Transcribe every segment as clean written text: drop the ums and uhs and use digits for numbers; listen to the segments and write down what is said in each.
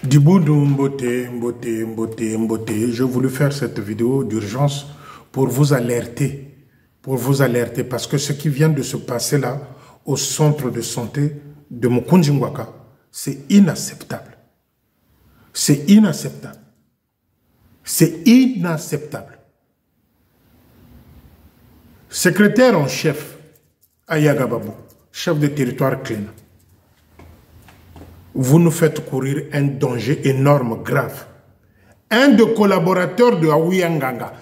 Diboudou Mbote, Mbote, Mbote, Mbote. Je voulais faire cette vidéo d'urgence pour vous alerter. Parce que ce qui vient de se passer là, au centre de santé de Mukundjingwaka, c'est inacceptable. C'est inacceptable. C'est inacceptable. Secrétaire en chef, Ayagababou, chef de territoire clean. Vous nous faites courir un danger énorme, grave. Un de collaborateurs de Aouyanganga,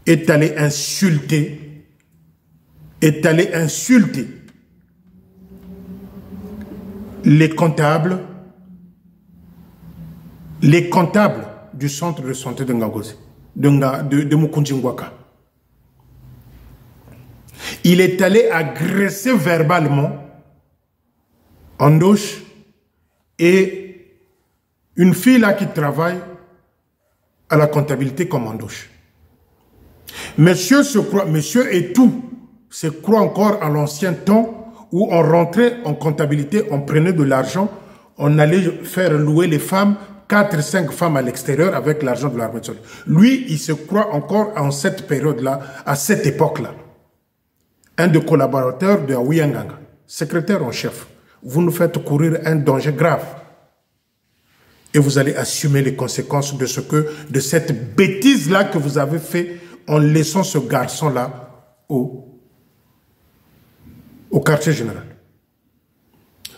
est allé insulter les comptables du centre de santé de Ngagozi, de Mukundjingwaka. Il est allé agresser verbalement Andoche et une fille là qui travaille à la comptabilité comme Andoche. Monsieur et tout se croit encore à l'ancien temps où on rentrait en comptabilité, on prenait de l'argent, on allait faire louer les femmes, 4-5 femmes à l'extérieur avec l'argent de l'armée de sol. Lui, il se croit encore en cette période-là, à cette époque-là. Un des collaborateurs de Aouyanganga, secrétaire en chef, vous nous faites courir un danger grave. Et vous allez assumer les conséquences de cette bêtise-là que vous avez fait en laissant ce garçon-là au quartier général.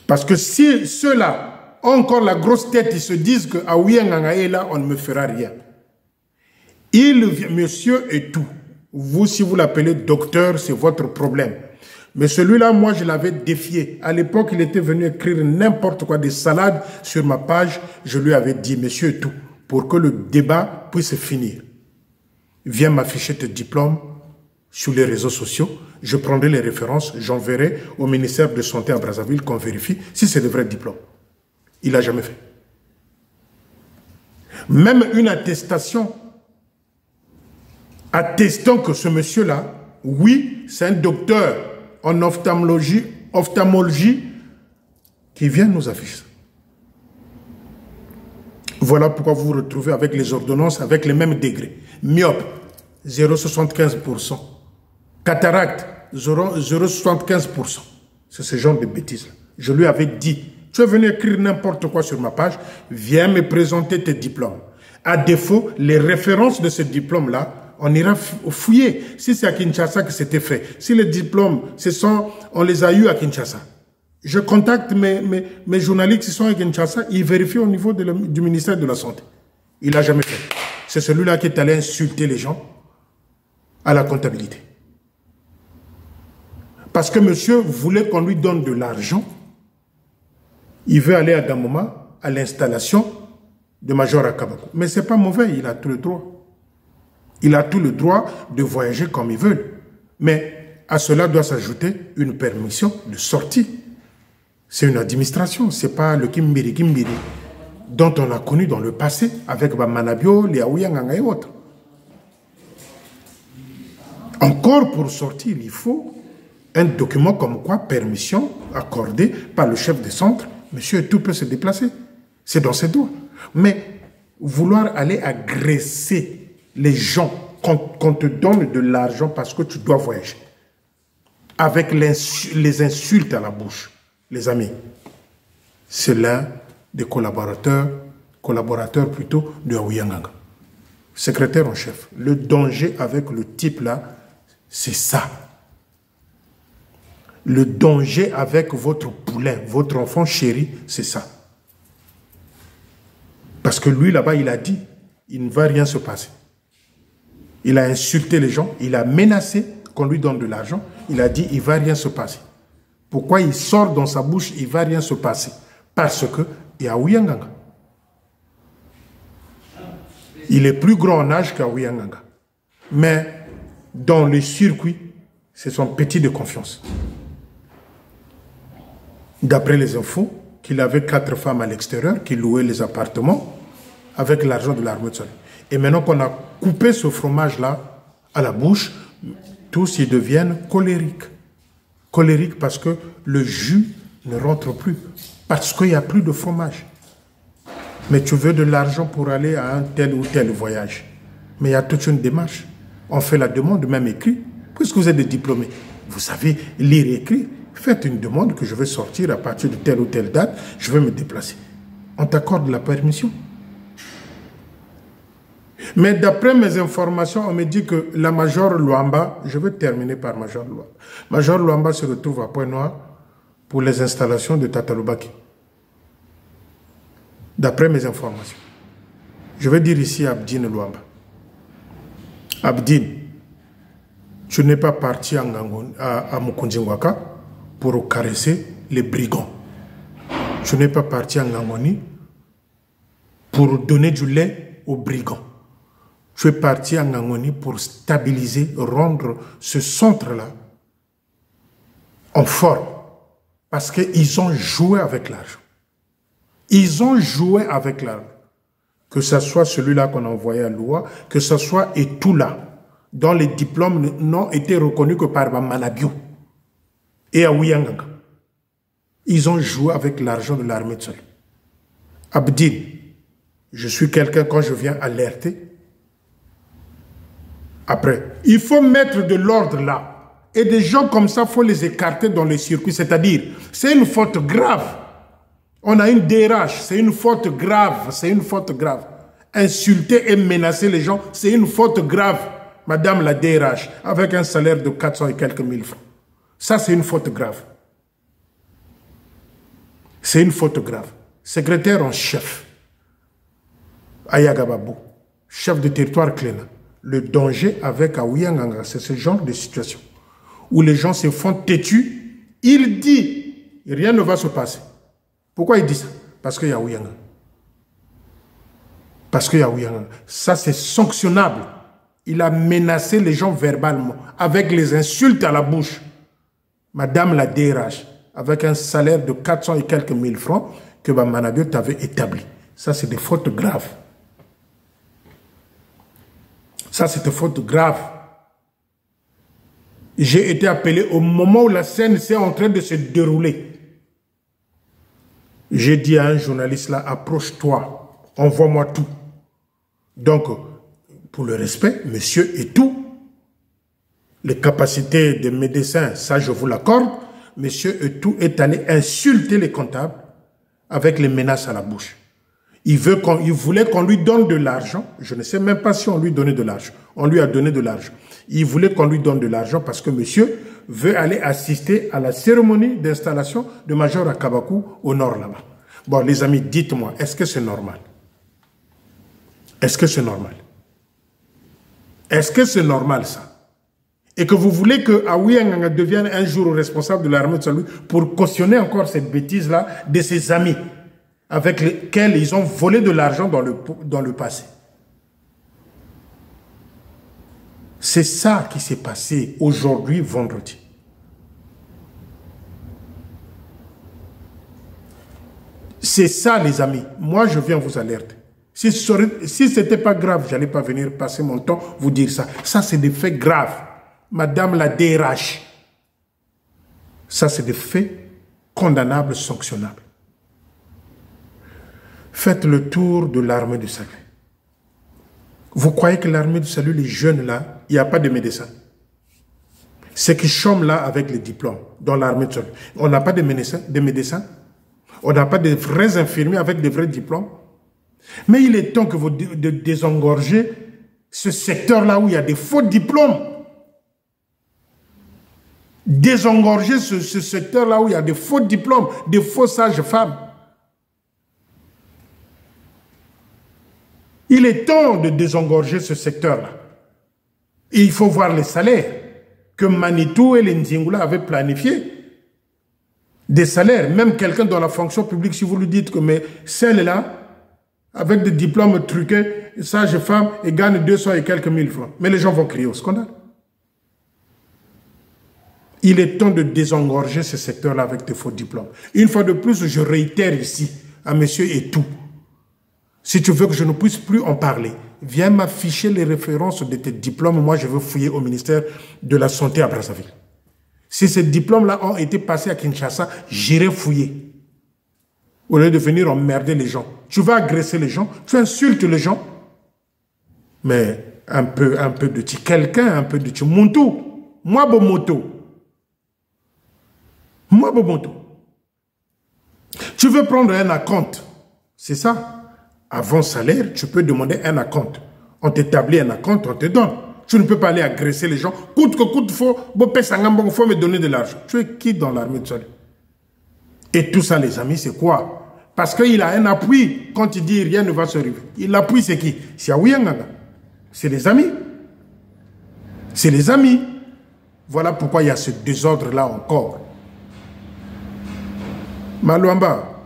Parce que si ceux-là ont encore la grosse tête, ils se disent que Aouyanganga est là, on ne me fera rien. Monsieur et tout. Vous, si vous l'appelez docteur, c'est votre problème. Mais celui-là, moi, je l'avais défié. À l'époque, il était venu écrire n'importe quoi, des salades sur ma page. Je lui avais dit, monsieur et tout, pour que le débat puisse finir. Viens m'afficher tes diplômes sur les réseaux sociaux. Je prendrai les références, j'enverrai au ministère de Santé à Brazzaville qu'on vérifie si c'est de vrais diplômes. Il n'a jamais fait. Même une attestation attestant que ce monsieur-là, oui, c'est un docteur en ophtalmologie qui vient nous afficher. Voilà pourquoi vous vous retrouvez avec les ordonnances avec les mêmes degrés. Myope, 0,75%. Cataracte, 0,75%. C'est ce genre de bêtises-là. Je lui avais dit, tu es venu écrire n'importe quoi sur ma page, viens me présenter tes diplômes. À défaut, les références de ce diplôme-là, on ira fouiller. Si c'est à Kinshasa que c'était fait, si les diplômes, on les a eus à Kinshasa. Je contacte mes journalistes qui sont à Kinshasa, ils vérifient au niveau du ministère de la Santé. Il n'a jamais fait. C'est celui-là qui est allé insulter les gens à la comptabilité. Parce que monsieur voulait qu'on lui donne de l'argent. Il veut aller à Damoma, à l'installation de Major Akabako. Mais ce n'est pas mauvais, il a tout le droit. Il a tout le droit de voyager comme il veut. Mais à cela doit s'ajouter une permission de sortie. C'est une administration, ce n'est pas le Kimbiri dont on a connu dans le passé avec Manabio, les Aouyanganga et autres. Encore pour sortir, il faut un document comme quoi permission accordée par le chef de centre. Monsieur tout peut se déplacer. C'est dans ses droits. Mais vouloir aller agresser les gens, qu'on te donne de l'argent parce que tu dois voyager, avec les insultes à la bouche, les amis, c'est l'un des collaborateurs plutôt de Aouyanganga. Secrétaire en chef, le danger avec le type là, c'est ça. Le danger avec votre poulain, votre enfant chéri, c'est ça. Parce que lui là-bas, il a dit, il ne va rien se passer. Il a insulté les gens, il a menacé qu'on lui donne de l'argent. Il a dit, il ne va rien se passer. Pourquoi il sort dans sa bouche, il ne va rien se passer? Parce que il y a Aouyanganga. Il est plus grand en âge qu'Aouyanganga. Mais dans le circuit, c'est son petit de confiance. D'après les infos, qu'il avait 4 femmes à l'extérieur qui louaient les appartements avec l'argent de l'armée de sol. Et maintenant qu'on a coupé ce fromage-là à la bouche, tous ils deviennent colériques. Colériques parce que le jus ne rentrent plus parce qu'il n'y a plus de fromage. Mais tu veux de l'argent pour aller à un tel ou tel voyage. Mais il y a toute une démarche. On fait la demande, même écrit, puisque vous êtes des diplômés. Vous savez lire et écrire. Faites une demande que je vais sortir à partir de telle ou telle date, je vais me déplacer. On t'accorde la permission. Mais d'après mes informations, on me dit que la Major Luamba, je vais terminer par Major Luamba. Major Luamba se retrouve à Pointe-Noire pour les installations de Tatalobaki. D'après mes informations. Je vais dire ici à Abdine Luamba. Abdine, tu n'es pas parti à Mukundjingwaka pour caresser les brigands. Tu n'es pas parti à Ngangoni pour donner du lait aux brigands. Tu es parti à Ngangoni pour stabiliser, rendre ce centre-là en forme. Parce qu'ils ont joué avec l'argent. Ils ont joué avec l'argent. Que ce soit celui-là qu'on a envoyé à Loua, que ce soit Etoula, dont les diplômes n'ont été reconnus que par Manabio et à Ouyanganga. Ils ont joué avec l'argent de l'armée de salut. Abdine, je suis quelqu'un quand je viens alerter. Après, il faut mettre de l'ordre là. Et des gens comme ça, il faut les écarter dans les circuits. C'est-à-dire, c'est une faute grave. On a une DRH, c'est une faute grave. C'est une faute grave. Insulter et menacer les gens, c'est une faute grave. Madame la DRH, avec un salaire de 400 et quelques mille francs. Ça, c'est une faute grave. C'est une faute grave. Secrétaire en chef, Ayagababou, chef de territoire Cléna. Le danger avec Aouyanganga, c'est ce genre de situation où les gens se font têtus. Il dit, rien ne va se passer. Pourquoi il dit ça? Parce qu'il y a Aouyanganga. Parce qu'il y a Aouyanganga. Ça, c'est sanctionnable. Il a menacé les gens verbalement, avec les insultes à la bouche. Madame la DRH, avec un salaire de 400 et quelques mille francs que Manabio t'avait établi. Ça, c'est des fautes graves. Ça, c'est des fautes graves. J'ai été appelé au moment où la scène s'est en train de se dérouler. J'ai dit à un journaliste là, approche-toi, envoie-moi tout. Donc, pour le respect, monsieur et tout, les capacités des médecins, ça je vous l'accorde, monsieur et tout est allé insulter les comptables avec les menaces à la bouche. Il voulait qu'on lui donne de l'argent. Je ne sais même pas si on lui donnait de l'argent. On lui a donné de l'argent. Il voulait qu'on lui donne de l'argent parce que monsieur veut aller assister à la cérémonie d'installation de Major Akabakou au nord là-bas. Bon, les amis, dites-moi, est-ce que c'est normal? Est-ce que c'est normal? Est-ce que c'est normal ça? Et que vous voulez que Aouyanganga devienne un jour responsable de l'armée de salut pour cautionner encore cette bêtise-là de ses amis avec lesquels ils ont volé de l'argent dans le passé. C'est ça qui s'est passé aujourd'hui, vendredi. C'est ça, les amis. Moi, je viens vous alerter. Si ce n'était pas grave, je n'allais pas venir passer mon temps vous dire ça. Ça, c'est des faits graves. Madame la DRH. Ça, c'est des faits condamnables, sanctionnables. Faites le tour de l'armée du salut. Vous croyez que l'armée du salut, les jeunes là, il n'y a pas de médecins? Ceux qui chôment là avec les diplômes dans l'armée du salut. On n'a pas de médecins, on n'a pas de vrais infirmiers avec de vrais diplômes. Mais il est temps que vous désengorgez ce secteur-là où il y a des faux diplômes. Désengorger ce secteur-là où il y a des faux diplômes, des faux sages-femmes. Il est temps de désengorger ce secteur-là. Et il faut voir les salaires que Manitou et les Nzingula avaient planifiés. Des salaires, même quelqu'un dans la fonction publique, si vous lui dites que mais celle-là, avec des diplômes truqués, sage-femme, et gagne 200 et quelques mille francs. Mais les gens vont crier au scandale. Il est temps de désengorger ce secteur-là avec des faux diplômes. Une fois de plus, je réitère ici à monsieur Etou. Si tu veux que je ne puisse plus en parler, viens m'afficher les références de tes diplômes. Moi, je veux fouiller au ministère de la Santé à Brazzaville. Si ces diplômes-là ont été passés à Kinshasa, j'irai fouiller. Au lieu de venir emmerder les gens. Tu vas agresser les gens, tu insultes les gens. Mais un peu de quelqu'un, un peu de Muntu. Moi, Bomoto. Moi, Bomoto. Tu veux prendre un acompte. C'est ça. Avant salaire, tu peux demander un acompte. On t'établit un acompte, on te donne. Tu ne peux pas aller agresser les gens. Coûte que coûte, faut me donner de l'argent. Tu es qui dans l'armée de salut? Et tout ça, les amis, c'est quoi? Parce qu'il a un appui. Quand il dit rien ne va se arriver. L'appui, c'est qui? C'est Aouyanganga. C'est les amis. C'est les amis. Voilà pourquoi il y a ce désordre-là encore. Malouamba.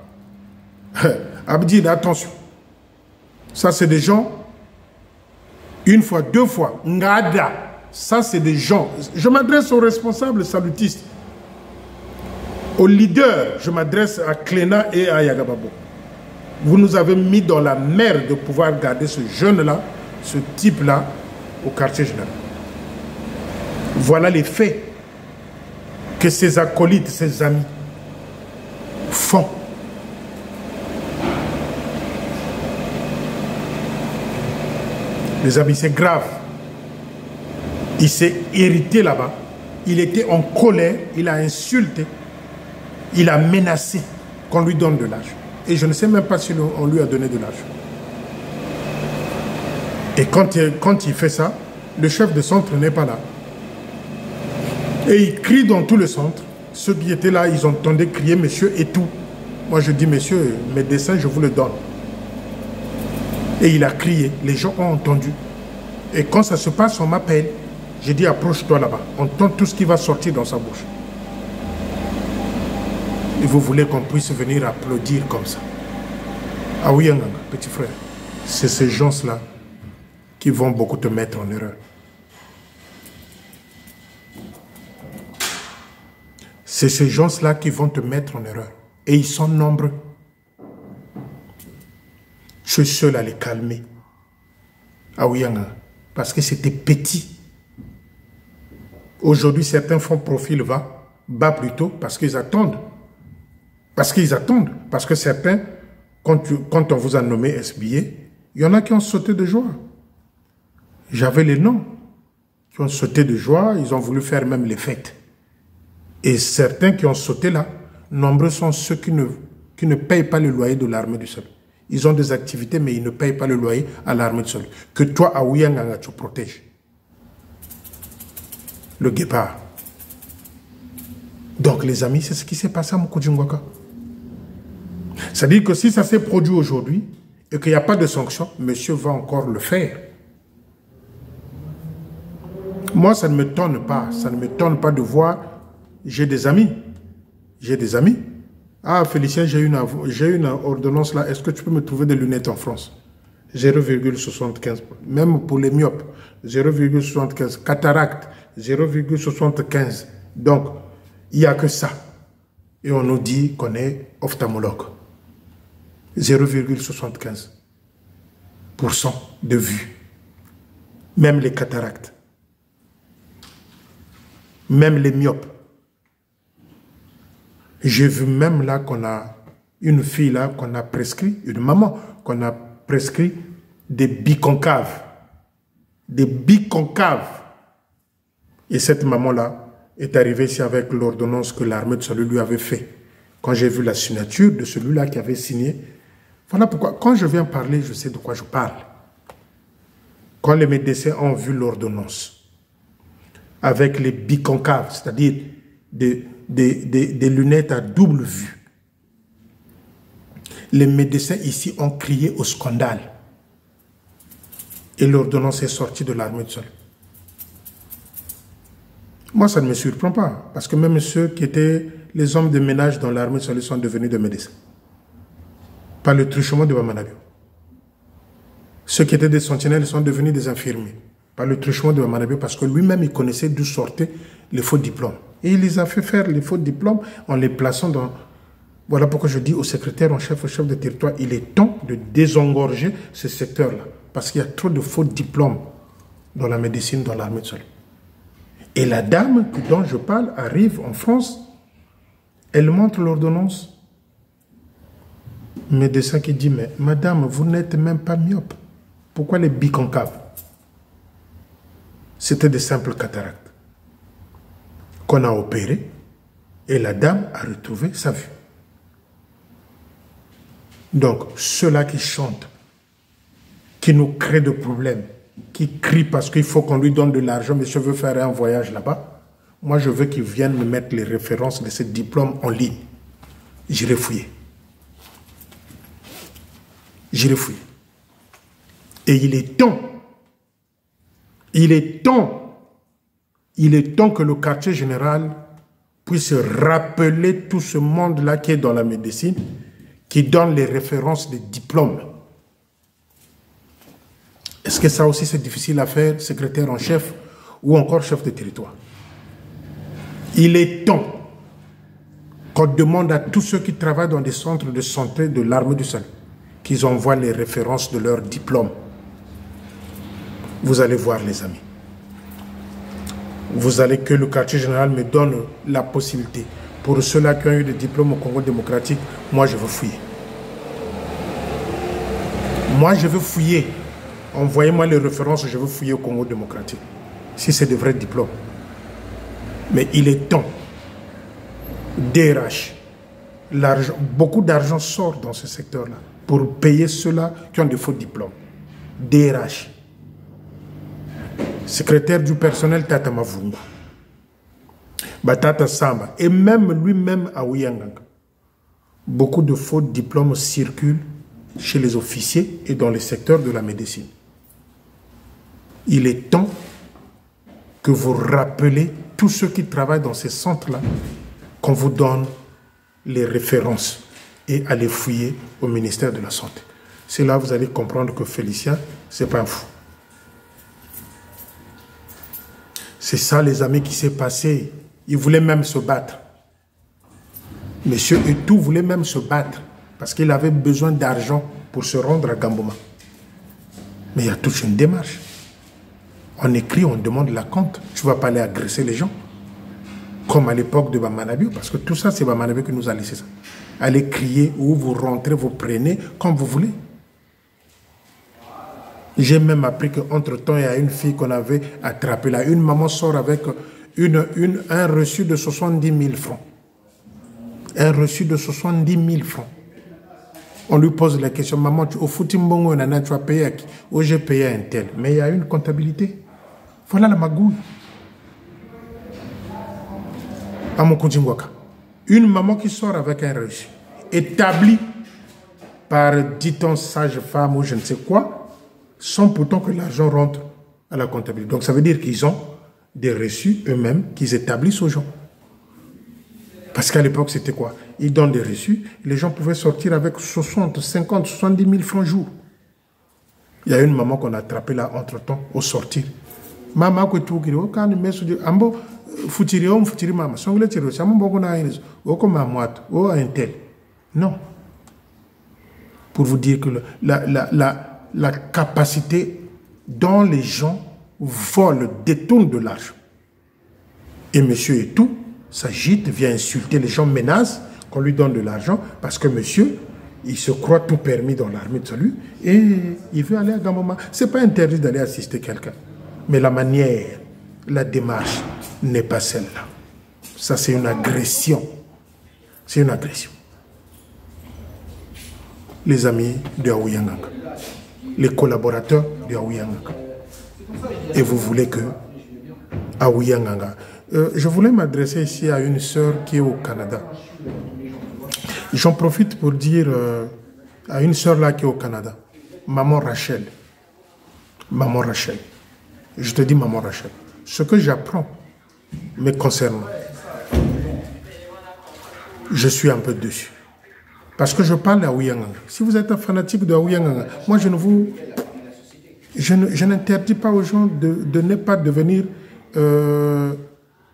Abdi, attention. Ça, c'est des gens, une fois, deux fois, Ngada. Ça, c'est des gens. Je m'adresse aux responsables salutistes, aux leaders. Je m'adresse à Klena et à Yagababo. Vous nous avez mis dans la merde de pouvoir garder ce jeune-là, ce type-là, au quartier général. Voilà les faits que ses acolytes, ses amis font. Les amis, c'est grave. Il s'est irrité là-bas. Il était en colère. Il a insulté. Il a menacé qu'on lui donne de l'argent. Et je ne sais même pas si on lui a donné de l'argent. Et quand il fait ça, le chef de centre n'est pas là. Et il crie dans tout le centre. Ceux qui étaient là, ils entendaient crier monsieur et tout. Moi, je dis, monsieur, mes dessins, je vous le donne. Et il a crié, les gens ont entendu. Et quand ça se passe, on m'appelle. J'ai dit, approche-toi là-bas. On entend tout ce qui va sortir dans sa bouche. Et vous voulez qu'on puisse venir applaudir comme ça. Ah oui, petit frère, c'est ces gens-là qui vont beaucoup te mettre en erreur. C'est ces gens-là qui vont te mettre en erreur. Et ils sont nombreux. Je suis seul à les calmer. Ah oui, parce que c'était petit. Aujourd'hui, certains font profil bas plutôt, parce qu'ils attendent. Parce que certains, quand on vous a nommé SBA, il y en a qui ont sauté de joie. J'avais les noms qui ont sauté de joie, ils ont voulu faire même les fêtes. Et certains qui ont sauté là, nombreux sont ceux qui ne payent pas le loyer de l'armée du sol. Ils ont des activités, mais ils ne payent pas le loyer à l'armée du sol. Que toi, à Ouyanganga, tu protèges. Le guépard. Donc, les amis, c'est ce qui s'est passé à Mukujingwaka. C'est-à-dire que si ça s'est produit aujourd'hui et qu'il n'y a pas de sanction, monsieur va encore le faire. Moi, ça ne me tonne pas. Ça ne me tonne pas de voir. J'ai des amis. J'ai des amis. Ah, Félicien, j'ai une ordonnance là. Est-ce que tu peux me trouver des lunettes en France? 0,75. Même pour les myopes. 0,75. Cataracte. 0,75. Donc, il n'y a que ça. Et on nous dit qu'on est ophtalmologue. 0,75% de vue. Même les cataractes. Même les myopes. J'ai vu même là qu'on a une fille là qu'on a prescrit, une maman, qu'on a prescrit des biconcaves. Des biconcaves. Et cette maman-là est arrivée ici avec l'ordonnance que l'armée de salut lui avait fait. Quand j'ai vu la signature de celui-là qui avait signé, voilà pourquoi, quand je viens parler, je sais de quoi je parle. Quand les médecins ont vu l'ordonnance, avec les biconcaves, c'est-à-dire des lunettes à double vue, les médecins ici ont crié au scandale. Et l'ordonnance est sortie de l'armée de salut. Moi, ça ne me surprend pas, parce que même ceux qui étaient les hommes de ménage dans l'armée de salut sont devenus des médecins. Par le truchement de Bamanabio. Ceux qui étaient des sentinelles sont devenus des infirmiers. Par le truchement de Bamanabio, parce que lui-même, il connaissait d'où sortaient les faux diplômes. Et il les a fait faire, les faux diplômes, en les plaçant dans... Voilà pourquoi je dis au secrétaire en chef, au chef de territoire, il est temps de désengorger ce secteur-là. Parce qu'il y a trop de faux diplômes dans la médecine, dans l'armée de salut. Et la dame dont je parle arrive en France, elle montre l'ordonnance. Le médecin qui dit, mais madame, vous n'êtes même pas myope. Pourquoi les biconcaves? C'était des simples cataractes qu'on a opérées et la dame a retrouvé sa vue. Donc, ceux-là qui chantent, qui nous créent des problèmes, qui crient parce qu'il faut qu'on lui donne de l'argent, monsieur veut faire un voyage là-bas, moi je veux qu'ils viennent me mettre les références de ces diplômes en ligne. J'irai fouiller. J'irai fouiller. Et il est temps que le quartier général puisse rappeler tout ce monde-là qui est dans la médecine, qui donne les références des diplômes. Est-ce que ça aussi c'est difficile à faire, secrétaire en chef ou encore chef de territoire? Il est temps qu'on demande à tous ceux qui travaillent dans des centres de santé de l'armée du Salut qu'ils envoient les références de leurs diplômes. Vous allez voir, les amis. Vous allez que le quartier général me donne la possibilité. Pour ceux-là qui ont eu des diplômes au Congo démocratique, moi je veux fouiller. Moi je veux fouiller. Envoyez-moi les références, je veux fouiller au Congo démocratique. Si c'est de vrais diplômes. Mais il est temps. DRH. Beaucoup d'argent sort dans ce secteur-là pour payer ceux-là qui ont des faux diplômes. DRH. Secrétaire du personnel Tata Mavunga. Batata Samba. Et même lui-même à Ouyanganga. Beaucoup de faux diplômes circulent chez les officiers et dans les secteurs de la médecine. Il est temps que vous rappelez tous ceux qui travaillent dans ces centres-là, qu'on vous donne les références et allez fouiller au ministère de la Santé. C'est là que vous allez comprendre que Félicien, c'est pas un fou. C'est ça, les amis, qui s'est passé. Il voulait même se battre. Monsieur Etou voulait même se battre parce qu'il avait besoin d'argent pour se rendre à Gamboma. Mais il y a toute une démarche. On écrit, on demande la compte. Tu ne vas pas aller agresser les gens. Comme à l'époque de Bamanabio, parce que tout ça, c'est Bamanabio qui nous a laissé ça. Allez crier ou vous rentrez, vous prenez comme vous voulez. J'ai même appris qu'entre-temps, il y a une fille qu'on avait attrapée là. Une maman sort avec un reçu de 70 000 francs. Un reçu de 70 000 francs. On lui pose la question, maman, au Futimbongo, tu as payé à qui? Oh, j'ai payé à un tel. Mais il y a une comptabilité. Voilà la magouille. À mon Koudzingwaka. Une maman qui sort avec un reçu, établi par, dit-on, sage-femme ou je ne sais quoi, sans pourtant que l'argent rentre à la comptabilité. Donc ça veut dire qu'ils ont des reçus eux-mêmes qu'ils établissent aux gens. Parce qu'à l'époque, c'était quoi? Ils donnent des reçus, les gens pouvaient sortir avec 60, 50, 70 000 francs jour. Il y a une maman qu'on a attrapée là, entre-temps, au sortir. Maman, quand on met sur ambo, futiri maman, songle tiro, chamon bongo na iris, o comme à moite, o un tel. Non. Pour vous dire que la capacité dont les gens volent, détournent de l'argent. Et monsieur et tout s'agite, vient insulter les gens, menace qu'on lui donne de l'argent parce que monsieur, il se croit tout permis dans l'armée de salut et il veut aller à Gamboma. Ce n'est pas interdit d'aller assister quelqu'un. Mais la manière, la démarche n'est pas celle-là. Ça, c'est une agression. C'est une agression. Les amis de Aouyanganga, les collaborateurs de Aouyanganga. Et vous voulez que Aouyanganga... je voulais m'adresser ici à une sœur qui est au Canada. J'en profite pour dire à une sœur là qui est au Canada, maman Rachel. Maman Rachel. Je te dis maman Rachel. Ce que j'apprends me concernant, je suis un peu dessus. Parce que je parle à Aouyanganga. Si vous êtes un fanatique de Aouyanganga, moi je n'interdis pas aux gens de ne pas devenir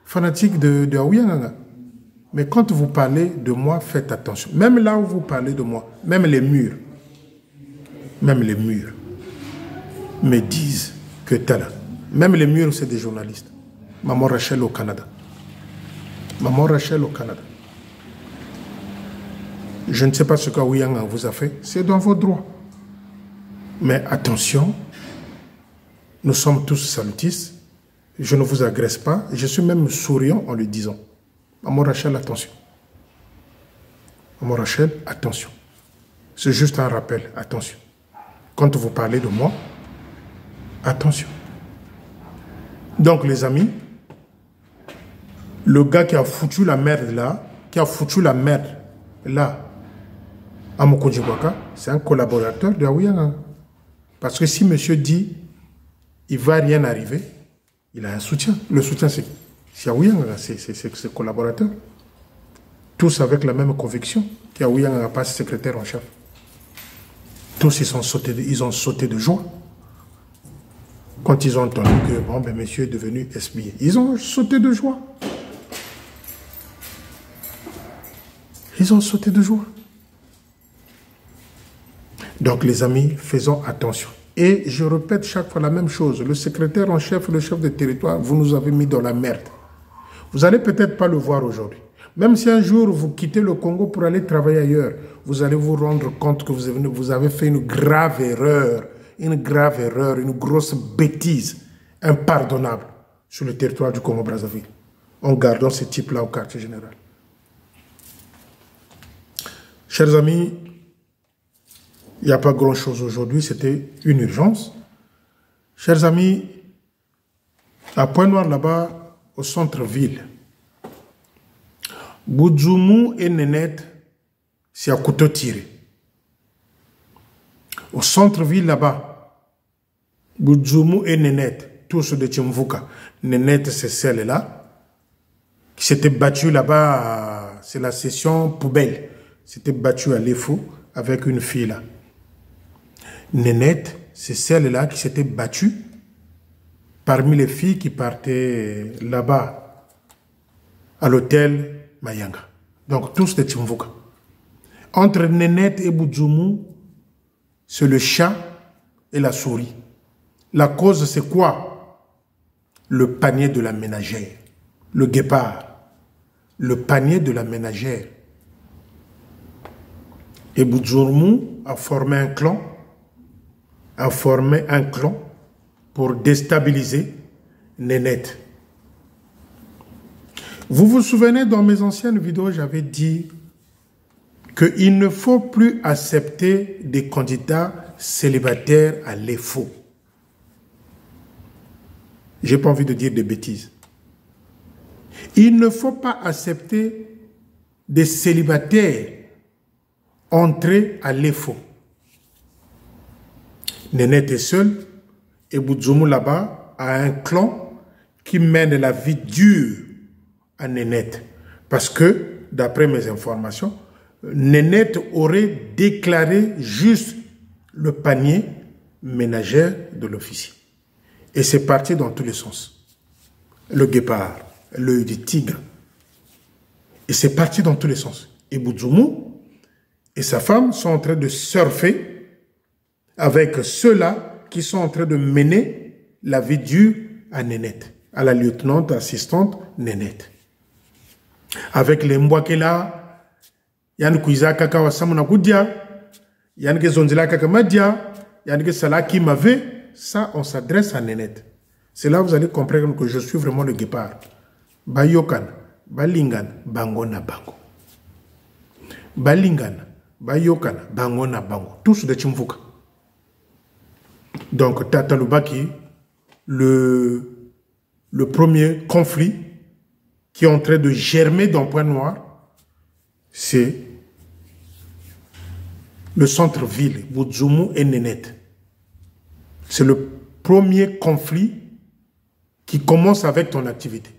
fanatique de Aouyanganga. Mais quand vous parlez de moi, faites attention. Même là où vous parlez de moi, même les murs me disent que t'as là. Même les murs, c'est des journalistes. Maman Rachel au Canada. Maman Rachel au Canada. Je ne sais pas ce qu'Aouyanga vous a fait. C'est dans vos droits. Mais attention, nous sommes tous salutistes. Je ne vous agresse pas. Je suis même souriant en le disant. Maman Rachel, attention. Maman Rachel, attention. C'est juste un rappel. Attention. Quand vous parlez de moi, attention. Donc, les amis, le gars qui a foutu la merde là, à Mokodjibwaka, c'est un collaborateur de Aouyanga. Parce que si monsieur dit, il ne va rien arriver, il a un soutien. Le soutien, c'est Aouyanga, c'est ses collaborateurs. Tous avec la même conviction qu'Aouyanga n'a pas secrétaire en chef. Tous, ils ont sauté de joie. Quand ils ont entendu que, bon, ben, monsieur est devenu SBI, ils ont sauté de joie. Ils ont sauté de joie. Donc, les amis, faisons attention. Et je répète chaque fois la même chose. Le secrétaire en chef, le chef de territoire, vous nous avez mis dans la merde. Vous n'allez peut-être pas le voir aujourd'hui. Même si un jour vous quittez le Congo pour aller travailler ailleurs, vous allez vous rendre compte que vous avez fait une grave erreur, une grosse bêtise impardonnable sur le territoire du Congo-Brazzaville, en gardant ce type-là au quartier général. Chers amis, il n'y a pas grand-chose aujourd'hui, c'était une urgence. Chers amis, à Pointe-Noire, là-bas, au centre-ville, Boudzoumou et Nénette, c'est à couteau tiré. Au centre-ville, là-bas, Boudzoumou et Nénette, tous de Tchimvouka. Nénette, c'est celle-là, qui s'était battue là-bas, c'est la session poubelle. S'était battue à l'EFO avec une fille là. Nénette, c'est celle-là qui s'était battue parmi les filles qui partaient là-bas à l'hôtel Mayanga. Donc tous de Tchimvouka. Entre Nénette et Boudzoumou, c'est le chat et la souris. La cause, c'est quoi? Le panier de la ménagère. Le guépard. Le panier de la ménagère. Et Boudzoumou a formé un clan. Pour déstabiliser Nénette. Vous vous souvenez, dans mes anciennes vidéos, j'avais dit qu'il ne faut plus accepter des candidats célibataires à l'EFO. J'ai pas envie de dire des bêtises. Il ne faut pas accepter des célibataires entrer à l'EFO. Nénette est seule et Boudzoumou là-bas a un clan qui mène la vie dure à Nénette. Parce que, d'après mes informations, Nénette aurait déclaré juste le panier ménagère de l'officier. Et c'est parti dans tous les sens. Le guépard, l'œil du tigre. Et c'est parti dans tous les sens. Et Boudzoumou et sa femme sont en train de surfer avec ceux-là qui sont en train de mener la vie dure à Nénette, à la lieutenante assistante Nénette. Avec les Mbouakela, Yann Kouiza Kaka Wasamuna Goudia, Yann Gezonzila Kaka Madia, Yann Gesalaki Mavé, ça on s'adresse à Nénette. C'est là que vous allez comprendre que je suis vraiment le guépard. Bayokan, Balingan, Bangona Bango. Balingan, Bayokan, Bangona Bango. Tous de Tchimvouka. Donc, Tatalubaki, le premier conflit qui est en train de germer dans Pointe-Noire, c'est le centre-ville, Boudzoumou et Nénette. C'est le premier conflit qui commence avec ton activité.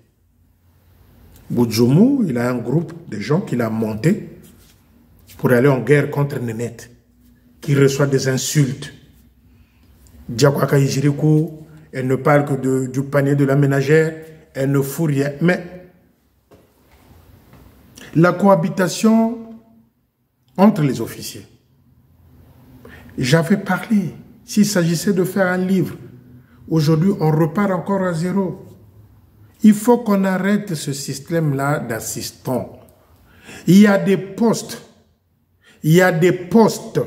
Boudzoumou, il a un groupe de gens qu'il a monté pour aller en guerre contre Nénette, qui reçoit des insultes. Diakwaka Ijirikou, elle ne parle que du panier de la ménagère, elle ne fout rien. Mais la cohabitation entre les officiers, j'avais parlé, s'il s'agissait de faire un livre, aujourd'hui on repart encore à zéro. Il faut qu'on arrête ce système-là d'assistants. Il y a des postes. Il y a des postes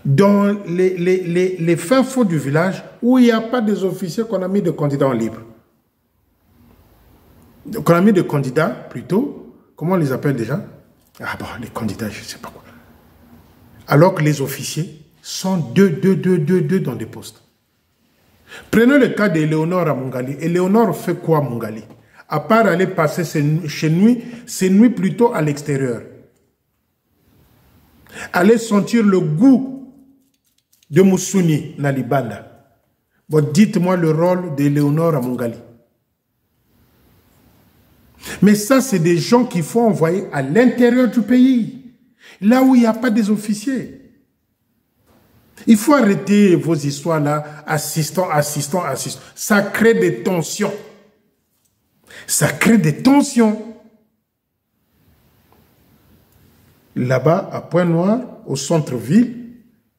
dans les fins fonds du village où il n'y a pas des officiers qu'on a mis de candidats en libre. Qu'on a mis de candidats, plutôt, comment on les appelle déjà? Ah bon, les candidats, je ne sais pas quoi. Alors que les officiers sont deux dans des postes. Prenez le cas d'Éléonore à Mungali. Éléonore fait quoi à Mungali? À part aller passer ses nuits plutôt à l'extérieur. Aller sentir le goût de Moussouni, Nalibanda. Bon, dites-moi le rôle d'Éléonore à Mungali. Mais ça, c'est des gens qu'il faut envoyer à l'intérieur du pays. Là où il n'y a pas des officiers. Il faut arrêter vos histoires-là, assistant. Ça crée des tensions. Ça crée des tensions. Là-bas, à Pointe-Noire, au centre-ville,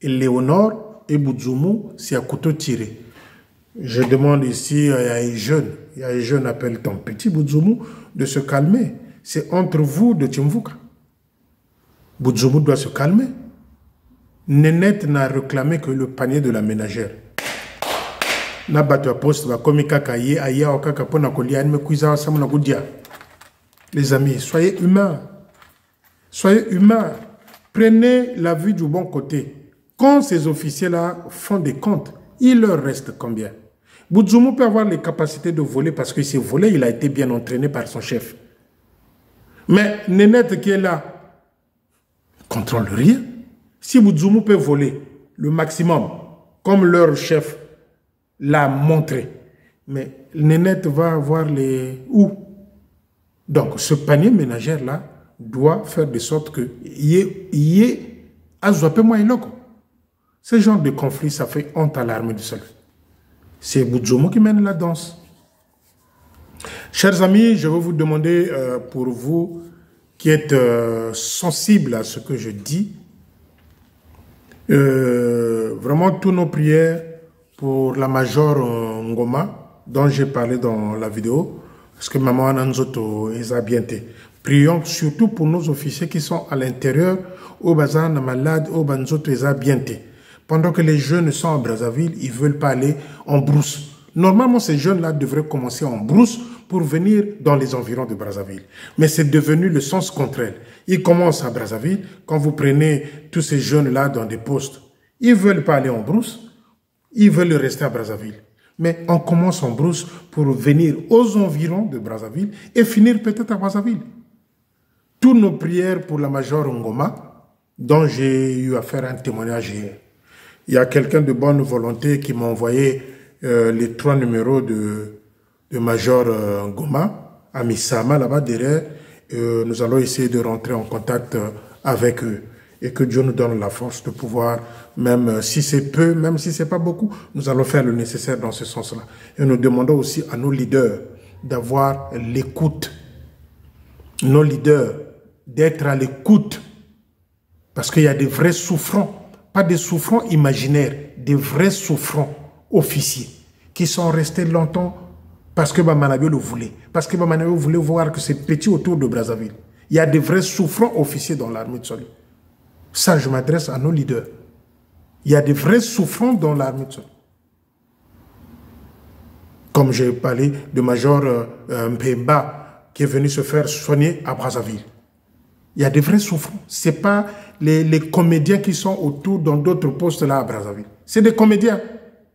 Éléonore et Boudzoumou, c'est à couteau tiré. Je demande ici à un jeune appelle ton petit Boudzoumou de se calmer. C'est entre vous de Timvouka. Boudzoumou doit se calmer. Nénette n'a réclamé que le panier de la ménagère. Les amis, soyez humains. Soyez humains. Prenez la vie du bon côté. Quand ces officiers-là font des comptes, il leur reste combien? Boudzoumou peut avoir les capacités de voler parce qu'il s'est volé, il a été bien entraîné par son chef. Mais Nénette qui est là, contrôle rien. Si Boudzoumou peut voler le maximum, comme leur chef l'a montré, mais Nénette va avoir les... Où? Donc, ce panier ménagère-là doit faire de sorte qu'il y ait Azouapé Moïloko. Ce genre de conflit, ça fait honte à l'armée du salut. C'est Boudzoumou qui mène la danse. Chers amis, je vais vous demander, pour vous qui êtes sensibles à ce que je dis, vraiment toutes nos prières pour la Major Ngoma, dont j'ai parlé dans la vidéo, parce que Maman Ananzoto est bienté. Prions surtout pour nos officiers qui sont à l'intérieur, au bazar, malade, au Banzoto est bienté. Pendant que les jeunes sont à Brazzaville, ils ne veulent pas aller en brousse. Normalement, ces jeunes-là devraient commencer en brousse pour venir dans les environs de Brazzaville. Mais c'est devenu le sens contraire. Ils commencent à Brazzaville. Quand vous prenez tous ces jeunes-là dans des postes, ils ne veulent pas aller en brousse. Ils veulent rester à Brazzaville. Mais on commence en brousse pour venir aux environs de Brazzaville et finir peut-être à Brazzaville. Toutes nos prières pour la Major Ngoma, dont j'ai eu à faire un témoignage hier. Il y a quelqu'un de bonne volonté qui m'a envoyé les 3 numéros de Major Ngoma à Misama, là-bas derrière. Nous allons essayer de rentrer en contact avec eux. Et que Dieu nous donne la force de pouvoir, même si c'est peu, même si c'est pas beaucoup, nous allons faire le nécessaire dans ce sens-là. Et nous demandons aussi à nos leaders d'avoir l'écoute. Nos leaders d'être à l'écoute. Parce qu'il y a des vrais souffrants, pas des souffrants imaginaires, des vrais souffrants officiers qui sont restés longtemps parce que Bamanabio le voulait. Parce que Bamanabio voulait voir que c'est petit autour de Brazzaville. Il y a des vrais souffrants officiers dans l'armée de Soli. Ça, je m'adresse à nos leaders. Il y a des vrais souffrants dans l'armée de Soli. Comme j'ai parlé de Major Mpemba qui est venu se faire soigner à Brazzaville. Il y a des vrais souffrants. Ce n'est pas les comédiens qui sont autour dans d'autres postes là à Brazzaville. C'est des comédiens.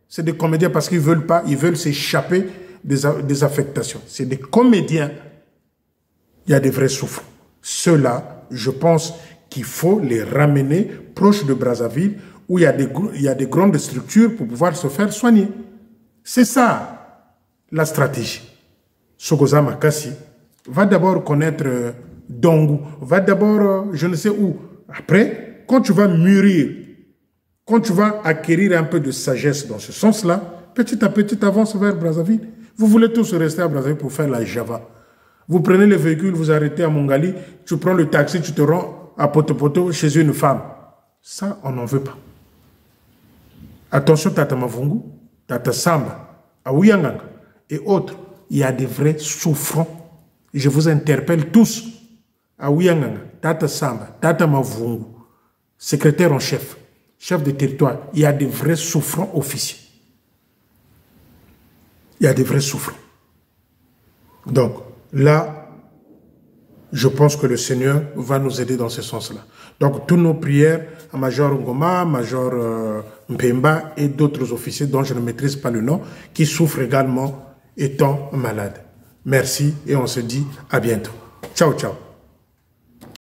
C'est des comédiens parce qu'ils ne veulent pas, ils veulent s'échapper des affectations. C'est des comédiens. Il y a des vrais souffrants. Ceux-là, je pense qu'il faut les ramener proches de Brazzaville où il y a des grandes structures pour pouvoir se faire soigner. C'est ça la stratégie. Sogoza Makassi va d'abord connaître Dongu, va d'abord je ne sais où. Après, quand tu vas mûrir, quand tu vas acquérir un peu de sagesse dans ce sens-là, petit à petit avance vers Brazzaville. Vous voulez tous rester à Brazzaville pour faire la Java. Vous prenez le véhicule, vous arrêtez à Mongali, tu prends le taxi, tu te rends à Poto chez une femme. Ça, on n'en veut pas. Attention, Tata Mavungu, Tata Samba, Aouyanganga et autres. il y a des vrais souffrants. Je vous interpelle tous. Aouyanganga, Tata Samba, Tata Mavungu, secrétaire en chef, chef de territoire, il y a des vrais souffrants officiers. Il y a des vrais souffrants. Donc, là, je pense que le Seigneur va nous aider dans ce sens-là. Donc, toutes nos prières à Major Ngoma, Major Mpemba et d'autres officiers dont je ne maîtrise pas le nom, qui souffrent également étant malades. Merci et on se dit à bientôt. Ciao, ciao.